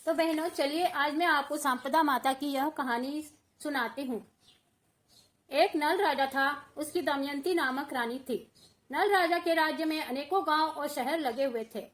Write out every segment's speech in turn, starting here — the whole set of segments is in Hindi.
तो बहनों चलिए आज मैं आपको सांपदा माता की यह कहानी सुनाती हूँ। एक नल राजा था, उसकी दमयंती नामक रानी थी। नल राजा के राज्य में अनेकों गांव और शहर लगे हुए थे।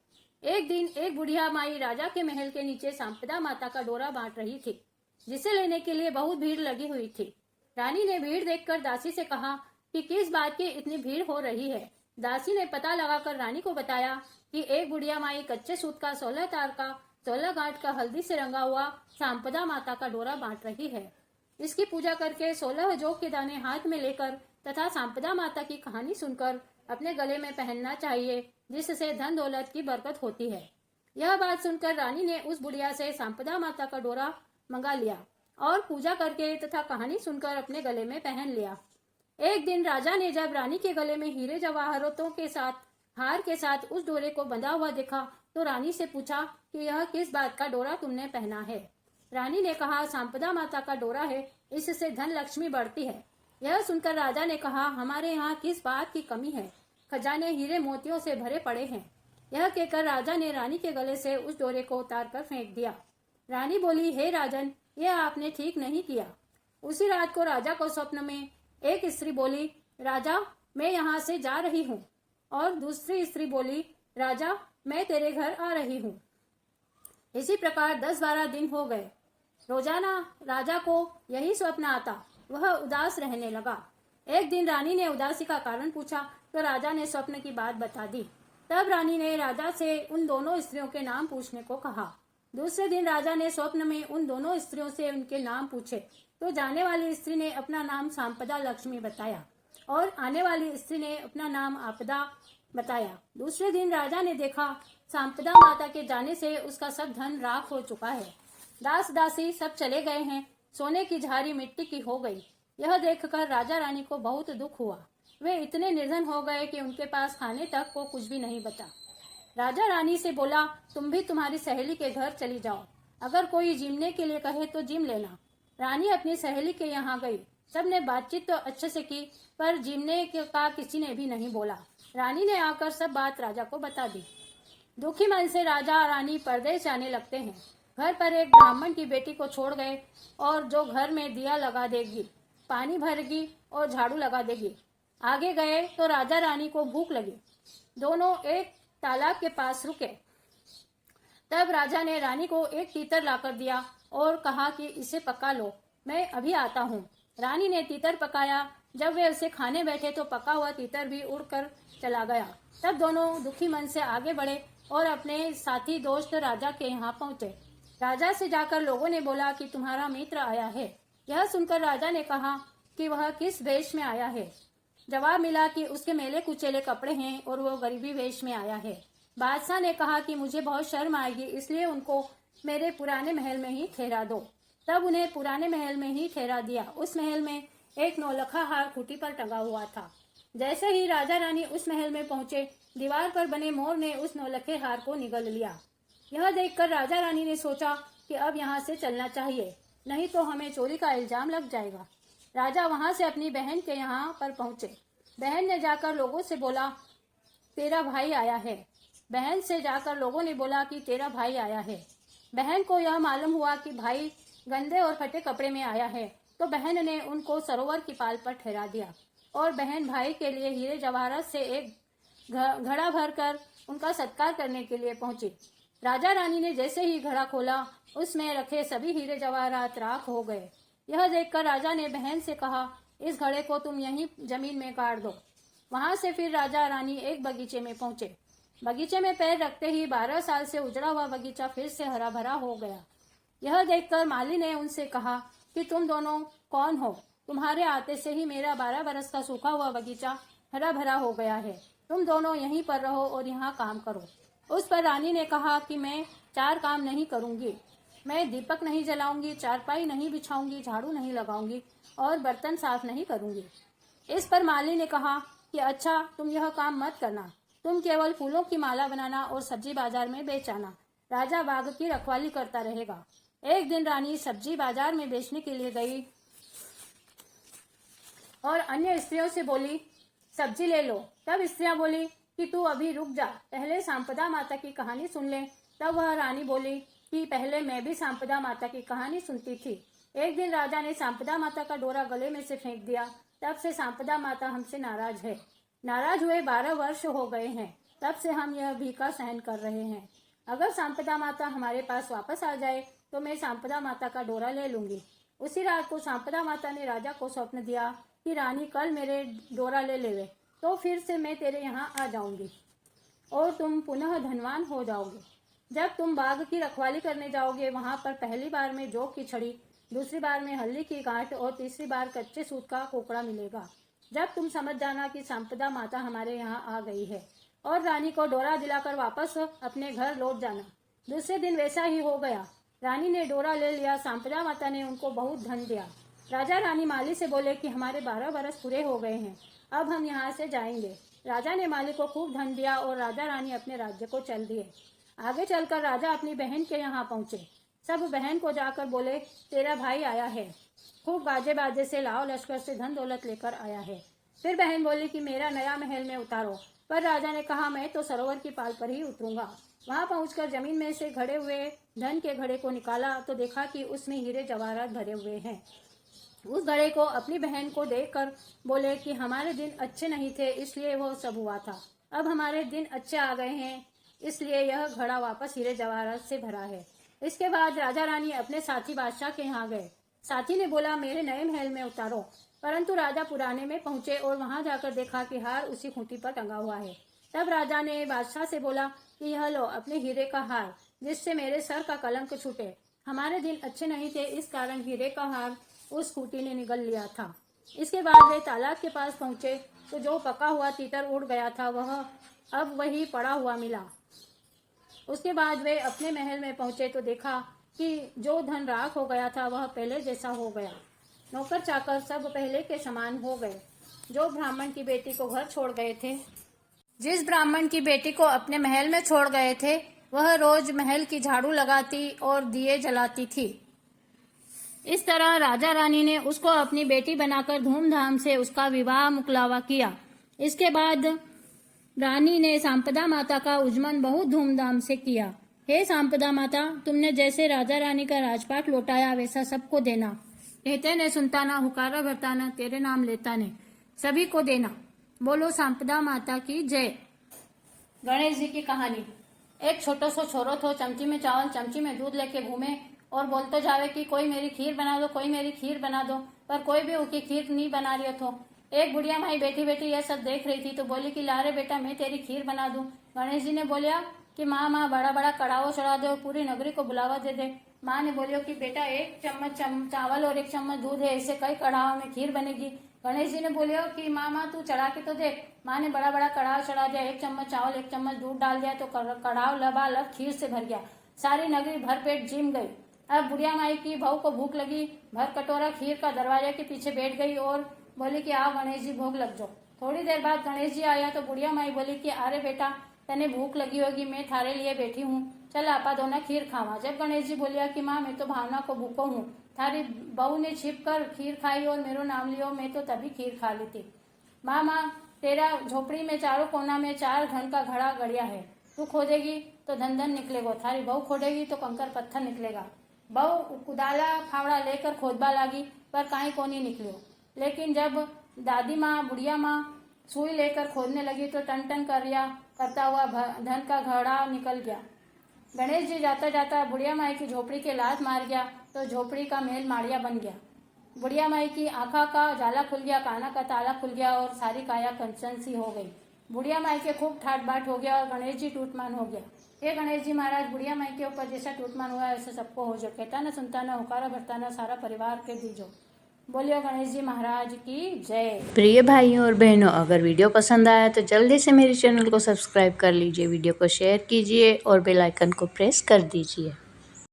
एक दिन एक बुढ़िया माई राजा के महल के नीचे सांपदा माता का डोरा बांट रही थी, जिसे लेने के लिए बहुत भीड़ लगी हुई थी। रानी ने भीड़ देखकर दासी से कहा कि किस बात की इतनी भीड़ हो रही है। दासी ने पता लगाकर रानी को बताया कि एक बुढ़िया माई कच्चे सूत का 16 तार का 16 गांठ का हल्दी से रंगा हुआ सांपदा माता का डोरा बांट रही है। इसकी पूजा करके 16 जौ के दाने हाथ में लेकर तथा सांपदा माता की कहानी सुनकर अपने गले में पहनना चाहिए, जिससे धन दौलत की बरकत होती है। यह बात सुनकर रानी ने उस बुढ़िया से सांपदा माता का डोरा मंगा लिया और पूजा करके तथा कहानी सुनकर अपने गले में पहन लिया। एक दिन राजा ने जब रानी के गले में हीरे जवाहरातों के साथ हार के साथ उस डोरे को बंधा हुआ देखा तो रानी से पूछा कि यह किस बात का डोरा तुमने पहना है। रानी ने कहा, सांपदा माता का डोरा है, इससे धन लक्ष्मी बढ़ती है। यह सुनकर राजा ने कहा, हमारे यहाँ किस बात की कमी है, खजाने हीरे मोतियों से भरे पड़े हैं। यह कहकर राजा ने रानी के गले से उस डोरे को उतार कर फेंक दिया। रानी बोली, हे राजन, यह आपने ठीक नहीं किया। उसी रात को राजा को स्वप्न में एक स्त्री बोली, राजा मैं यहाँ से जा रही हूँ। और दूसरी स्त्री बोली, राजा मैं तेरे घर आ रही हूँ। इसी प्रकार 10-12 दिन हो गए। रोजाना राजा को यही स्वप्न आता, वह उदास रहने लगा। एक दिन रानी ने उदासी का कारण पूछा तो राजा ने स्वप्न की बात बता दी। तब रानी ने राजा से उन दोनों स्त्रियों के नाम पूछने को कहा। दूसरे दिन राजा ने स्वप्न में उन दोनों स्त्रियों से उनके नाम पूछे तो जाने वाली स्त्री ने अपना नाम सांपदा लक्ष्मी बताया और आने वाली स्त्री ने अपना नाम आपदा बताया। दूसरे दिन राजा ने देखा सांपदा माता के जाने से उसका सब धन राख हो चुका है। दास दासी सब चले गए हैं, सोने की झाड़ी मिट्टी की हो गई। यह देखकर राजा रानी को बहुत दुख हुआ। वे इतने निर्धन हो गए कि उनके पास खाने तक को कुछ भी नहीं बचा। राजा रानी से बोला, तुम भी तुम्हारी सहेली के घर चली जाओ, अगर कोई जिमने के लिए कहे तो जिम लेना। रानी अपनी सहेली के यहाँ गई। सबने बातचीत तो अच्छे से की, पर जिमने का किसी ने भी नहीं बोला। रानी ने आकर सब बात राजा को बता दी। दुखी मन से राजा रानी परदेश जाने लगते हैं। घर पर एक ब्राह्मण की बेटी को छोड़ गए, और जो घर में दिया लगा देगी, पानी भरेगी और झाड़ू लगा देगी। आगे गए तो राजा रानी को भूख लगी। दोनों एक तालाब के पास रुके। तब राजा ने रानी को एक तीतर लाकर दिया और कहा कि इसे पका लो, मैं अभी आता हूँ। रानी ने तीतर पकाया। जब वे उसे खाने बैठे तो पका हुआ तीतर भी उड़कर चला गया। तब दोनों दुखी मन से आगे बढ़े और अपने साथी दोस्त राजा के यहाँ पहुँचे। राजा से जाकर लोगों ने बोला कि तुम्हारा मित्र आया है। यह सुनकर राजा ने कहा कि वह किस वेश में आया है। जवाब मिला कि उसके मेले कुचेले कपड़े हैं और वो गरीबी वेश में आया है। बादशाह ने कहा कि मुझे बहुत शर्म आएगी, इसलिए उनको मेरे पुराने महल में ही ठहरा दो। तब उन्हें पुराने महल में ही ठहरा दिया। उस महल में एक नौलखा हार खूंटी पर टंगा हुआ था। जैसे ही राजा रानी उस महल में पहुंचे, दीवार पर बने मोर ने उस नौलखे हार को निगल लिया। यह देखकर राजा रानी ने सोचा कि अब यहाँ से चलना चाहिए, नहीं तो हमें चोरी का इल्जाम लग जाएगा। राजा वहां से अपनी बहन के यहाँ पर पहुंचे। बहन ने जाकर लोगों से बोला, तेरा भाई आया है। बहन से जाकर लोगों ने बोला कि तेरा भाई आया है। बहन को यह मालूम हुआ कि भाई गंदे और फटे कपड़े में आया है, तो बहन ने उनको सरोवर की पाल पर ठहरा दिया और बहन भाई के लिए हीरे जवाहरात से एक घड़ा भरकर उनका सत्कार करने के लिए पहुंची। राजा रानी ने जैसे ही घड़ा खोला, उसमें रखे सभी हीरे जवाहरात राख हो गए। यह देखकर राजा ने बहन से कहा, इस घड़े को तुम यहीं जमीन में गाड़ दो। वहां से फिर राजा रानी एक बगीचे में पहुंचे। बगीचे में पैर रखते ही 12 साल से उजड़ा हुआ बगीचा फिर से हरा भरा हो गया। यह देखकर माली ने उनसे कहा कि तुम दोनों कौन हो? तुम्हारे आते से ही मेरा 12 बरस का सूखा हुआ बगीचा हरा भरा हो गया है। तुम दोनों यहीं पर रहो और यहाँ काम करो। उस पर रानी ने कहा कि मैं 4 काम नहीं करूंगी। मैं दीपक नहीं जलाऊंगी, चारपाई नहीं बिछाऊंगी, झाड़ू नहीं लगाऊंगी और बर्तन साफ नहीं करूंगी। इस पर माली ने कहा कि अच्छा, तुम यह काम मत करना, तुम केवल फूलों की माला बनाना और सब्जी बाजार में बेच आना। राजा बाग की रखवाली करता रहेगा। एक दिन रानी सब्जी बाजार में बेचने के लिए गई और अन्य स्त्रियों से बोली, सब्जी ले लो। तब स्त्रियां बोली कि तू अभी रुक जा, पहले सांपदा माता की कहानी सुन ले। तब वह रानी बोली, कि पहले मैं भी सांपदा माता की कहानी सुनती थी। एक दिन राजा ने सांपदा माता का डोरा गले में से फेंक दिया। तब से सांपदा माता हमसे नाराज है। नाराज हुए 12 वर्ष हो गए हैं। तब से हम यह भीखा सहन कर रहे हैं। अगर सांपदा माता हमारे पास वापस आ जाए तो मैं सांपदा माता का डोरा ले लूंगी। उसी रात को सांपदा माता ने राजा को स्वप्न दिया कि रानी कल मेरे डोरा ले लेवे तो फिर से मैं तेरे यहाँ आ जाऊंगी और तुम पुनः धनवान हो जाओगे। जब तुम बाग की रखवाली करने जाओगे वहां पर पहली बार में जोक की छड़ी, दूसरी बार में हल्दी की गांठ और तीसरी बार कच्चे सूत का कोकड़ा मिलेगा। जब तुम समझ जाना कि सांपदा माता हमारे यहाँ आ गई है और रानी को डोरा दिलाकर वापस अपने घर लौट जाना। दूसरे दिन वैसा ही हो गया। रानी ने डोरा ले लिया। सांपदा माता ने उनको बहुत धन दिया। राजा रानी माली से बोले कि हमारे 12 वर्ष पूरे हो गए हैं, अब हम यहाँ से जाएंगे। राजा ने माली को खूब धन दिया और राजा रानी अपने राज्य को चल दिए। आगे चलकर राजा अपनी बहन के यहाँ पहुंचे। सब बहन को जाकर बोले, तेरा भाई आया है, खूब बाजे बाजे से लाओ लश्कर से धन दौलत लेकर आया है। फिर बहन बोली कि मेरा नया महल में उतारो। पर राजा ने कहा, मैं तो सरोवर की पाल पर ही उतरूंगा। वहां पहुंचकर जमीन में से घड़े हुए धन के घड़े को निकाला तो देखा कि उसमें हीरे जवाहरात भरे हुए हैं। उस घड़े को अपनी बहन को देखकर बोले कि हमारे दिन अच्छे नहीं थे इसलिए वो सब हुआ था। अब हमारे दिन अच्छे आ गए हैं इसलिए यह घड़ा वापस हीरे जवाहरात से भरा है। इसके बाद राजा रानी अपने साथी बादशाह के यहाँ गए। साथी ने बोला, मेरे नए महल में उतारो। परंतु राजा पुराने में पहुंचे और वहां जाकर देखा कि हार उसी खूंटी पर टंगा हुआ है। तब राजा ने बादशाह से बोला कि यह लो अपने हीरे का हार, जिससे मेरे सर का कलंक छूटे। हमारे दिन अच्छे नहीं थे इस कारण हीरे का हार उस खूंटी ने निगल लिया था। इसके बाद वे तालाब के पास पहुंचे तो जो पका हुआ तीतर उड़ गया था वह अब वही पड़ा हुआ मिला। उसके बाद वे अपने महल में पहुंचे तो देखा कि जो धन राख हो गया था वह पहले जैसा हो गया। नौकर चाकर सब पहले के समान हो गए। जो ब्राह्मण की बेटी को घर छोड़ गए थे, जिस ब्राह्मण की बेटी को अपने महल में छोड़ गए थे, वह रोज महल की झाड़ू लगाती और दिए जलाती थी। इस तरह राजा रानी ने उसको अपनी बेटी बनाकर धूमधाम से उसका विवाह मुकलावा किया। इसके बाद रानी ने सांपदा माता का उज्जमन बहुत धूमधाम से किया। हे सांपदा माता, तुमने जैसे राजा रानी का राजपाट लौटाया वैसा सबको देना। कहते ने सुनता ना, हुकारा भरता ना, तेरे नाम लेता ने, सभी को देना। बोलो सांपदा माता की जय। गणेश जी की कहानी। एक छोटो सो छोरो थो, चमची में चावल चमची में दूध लेके घूमे और बोलते जावे कि कोई मेरी खीर बना दो, कोई मेरी खीर बना दो, पर कोई भी उसकी खीर नहीं बना रही थो। एक बुढ़िया माई बैठी बैठी यह सब देख रही थी तो बोली कि ला रे बेटा मैं तेरी खीर बना दूं। गणेश जी ने बोलिया कि माँ बड़ा बड़ा कड़ावा चढ़ा दो, पूरी नगरी को बुलावा दे दे। माँ ने बोलियो कि बेटा 1 चम्मच चावल और 1 चम्मच दूध है, ऐसे कई कड़ावा में खीर बनेगी। गणेश जी ने बोलियो कि माँ तू चढ़ा के तो देख। माँ ने बड़ा बड़ा कड़ाव चढ़ा दिया, 1 चम्मच चावल 1 चम्मच दूध डाल दिया तो कड़ाव लबालब खीर से भर गया। सारी नगरी भर पेट जिम गई। अब बुढ़िया माई की बहू को भूख लगी, भर कटोरा खीर का दरवाजे के पीछे बैठ गई और बोली कि आओ गणेश जी भोग लग जाओ। थोड़ी देर बाद गणेश जी आया तो बुढ़िया माई बोली कि अरे बेटा तने भूख लगी होगी, मैं थारे लिए बैठी हूँ, चल आपा दोनों खीर खावा। जब गणेश जी बोलिया कि माँ मैं तो भावना को भूखो हूँ, थारी बहू ने छिप कर खीर खाई और मेरो नाम लियो, मैं तो तभी खीर खा ली थी। माँ तेरा झोपड़ी में चारों कोना में 4 धन का घड़ा गड़िया है, तू खोदेगी तो धन धन निकलेगा, थारी बहू खोदेगी तो कंकर पत्थर निकलेगा। बहू कुदाला फावड़ा लेकर खोदबा लागी पर काई कोनी निकलियो। लेकिन जब दादी माँ बुढ़िया माँ सुई लेकर खोदने लगी तो टन टन करता हुआ धन का घड़ा निकल गया। गणेश जी जाता जाता बुढ़िया माई की झोपड़ी के लात मार गया तो झोपड़ी का महल माड़िया बन गया। बुढ़िया माई की आँखा का जाला खुल गया, काना का ताला खुल गया और सारी काया कंचन सी हो गई। बुढ़िया माई के खूब ठाट बाट हो गया और गणेश जी टूटमान हो गया। हे गणेश जी महाराज, बुढ़िया माई के ऊपर जैसा टूटमान हुआ ऐसा सबको हो जो। कहता ना सुनता ना, हुकारा भरता ना, सारा परिवार के दीजो। बोलियो गणेश जी महाराज की जय। प्रिय भाइयों और बहनों, अगर वीडियो पसंद आया तो जल्दी से मेरे चैनल को सब्सक्राइब कर लीजिए, वीडियो को शेयर कीजिए और बेल आइकन को प्रेस कर दीजिए।